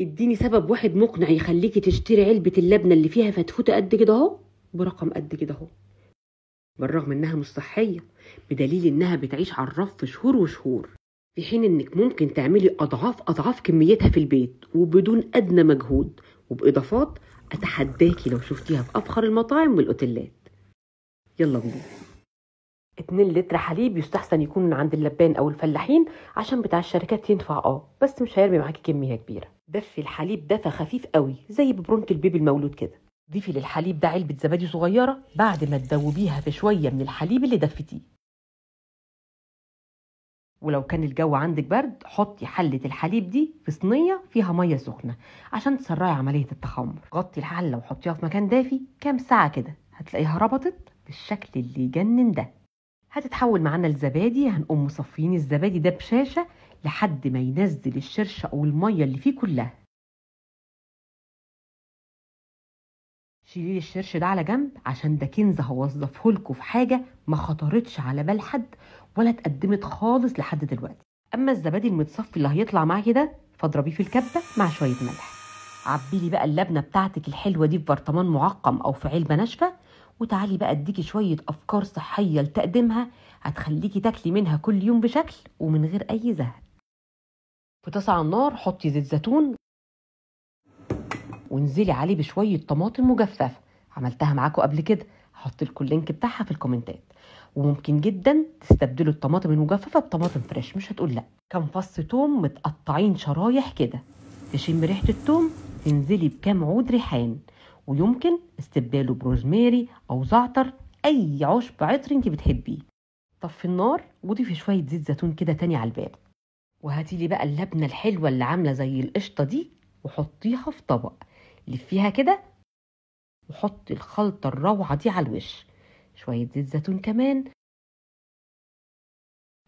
اديني سبب واحد مقنع يخليكي تشتري علبة اللبنة اللي فيها فتفوتة قد كده اهو برقم قد كده اهو، بالرغم انها مش صحية، بدليل انها بتعيش على الرف شهور وشهور، في حين انك ممكن تعملي اضعاف كميتها في البيت وبدون ادنى مجهود، وباضافات اتحداكي لو شفتيها في افخر المطاعم والاوتيلات. يلا بينا. 2 لتر حليب يستحسن يكون من عند اللبان او الفلاحين، عشان بتاع الشركات ينفع بس مش هيرمي معاكي كميه كبيره. دفي الحليب دفى خفيف قوي زي ببرونة البيبي المولود كده. ضيفي للحليب ده علبه زبادي صغيره بعد ما تدوبيها في شويه من الحليب اللي دفتيه. ولو كان الجو عندك برد حطي حله الحليب دي في صينيه فيها ميه سخنه عشان تسرعي عمليه التخمر. غطي الحله وحطيها في مكان دافي كام ساعه كده، هتلاقيها ربطت بالشكل اللي يجنن ده. هتتحول معانا الزبادي، هنقوم مصفين الزبادي ده بشاشة لحد ما ينزل الشرشة أو المية اللي فيه كلها. شيلي الشرش ده على جنب عشان ده كنز هوظفه لكم في حاجة ما خطرتش على بال حد ولا اتقدمت خالص لحد دلوقتي. أما الزبادي المتصفي اللي هيطلع معاكي ده فاضربيه في الكبة مع شوية ملح. عبيلي بقى اللبنة بتاعتك الحلوة دي في برطمان معقم أو في علبة ناشفة، وتعالي بقى اديكي شوية أفكار صحية لتقديمها هتخليكي تاكلي منها كل يوم بشكل ومن غير أي زهق. في طاسة على النار حطي زيت زيتون وانزلي عليه بشوية طماطم مجففة، عملتها معاكم قبل كده، هحط لكم اللينك بتاعها في الكومنتات. وممكن جدا تستبدلوا الطماطم المجففة بطماطم فريش، مش هتقول لا. كام فص توم متقطعين شرايح كده، تشم ريحة التوم تنزلي بكام عود ريحان، ويمكن استبداله بروزماري او زعتر، اي عشب عطر انت بتحبيه. طفي النار وضيفي شوية زيت زيتون كده تاني على الباب، وهاتي لي بقى اللبنة الحلوة اللي عاملة زي القشطة دي وحطيها في طبق، لفيها كده وحطي الخلطة الروعة دي على الوش، شوية زيت زيتون كمان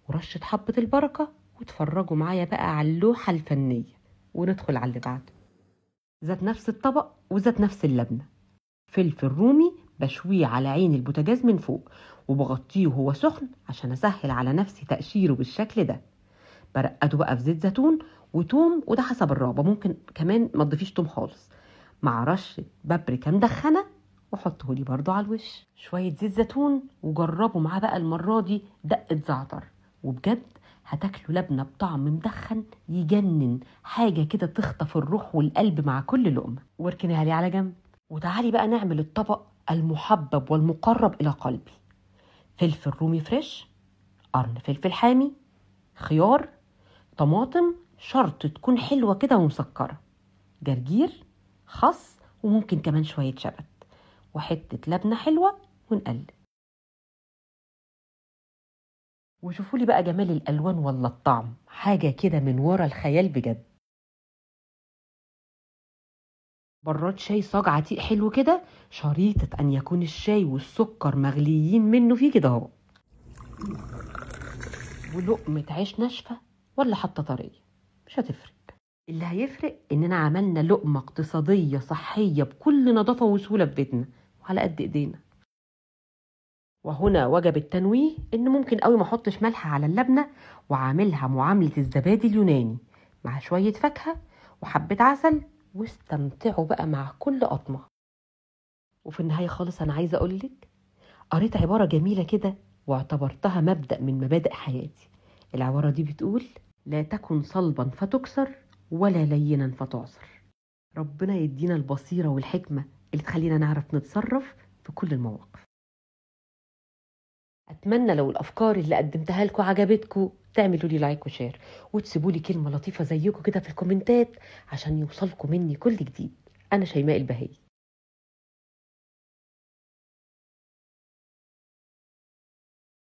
ورشة حبة البركة، وتفرجوا معايا بقى على اللوحة الفنية. وندخل على اللي بعده. ذات نفس الطبق وذات نفس اللبنة، فلفل رومي بشويه على عين البوتاجاز من فوق وبغطيه وهو سخن عشان اسهل على نفسي تقشيره بالشكل ده. برقده بقى في زيت زيتون وتوم، وده حسب الرغبة، ممكن كمان ما تضيفيش توم خالص، مع رشة بابريكا مدخنة وحطه لي برضو على الوش. شوية زيت زيتون وجربوا معاه بقى المرة دي دقة زعتر، وبجد هتاكلوا لبنة بطعم مدخن يجنن، حاجة كده تخطف الروح والقلب مع كل لقمة. واركنيها لي على جنب، وتعالي بقى نعمل الطبق المحبب والمقرب إلى قلبي. فلفل رومي فريش، قرن فلفل حامي، خيار، طماطم شرط تكون حلوة كده ومسكرة، جرجير، خس، وممكن كمان شوية شبت، وحتة لبنة حلوة، ونقلب. وشوفوا لي بقى جمال الألوان ولا الطعم، حاجة كده من ورا الخيال بجد. براد شاي صاج عتيق حلو كده، شريطة أن يكون الشاي والسكر مغليين منه فيه كده اهو، ولقمة عيش ناشفة ولا حتى طرية مش هتفرق، اللي هيفرق إننا عملنا لقمة اقتصادية صحية بكل نظافة وسهولة في بيتنا وعلى قد إيدينا. وهنا وجب التنويه إن ممكن قوي ما احطش ملح على اللبنة، وعاملها معاملة الزبادي اليوناني مع شوية فاكهة وحبة عسل، واستمتعوا بقى مع كل قطمة. وفي النهاية خالص أنا عايزة أقولك، قريت عبارة جميلة كده واعتبرتها مبدأ من مبادئ حياتي. العبارة دي بتقول: لا تكن صلبا فتكسر ولا لينا فتعصر. ربنا يدينا البصيرة والحكمة اللي تخلينا نعرف نتصرف في كل المواقف. أتمنى لو الأفكار اللي قدمتها لكم عجبتكم تعملوا لي لايك وشير، وتسيبوا لي كلمة لطيفة زيكم كده في الكومنتات عشان يوصلكم مني كل جديد. أنا شيماء البهي.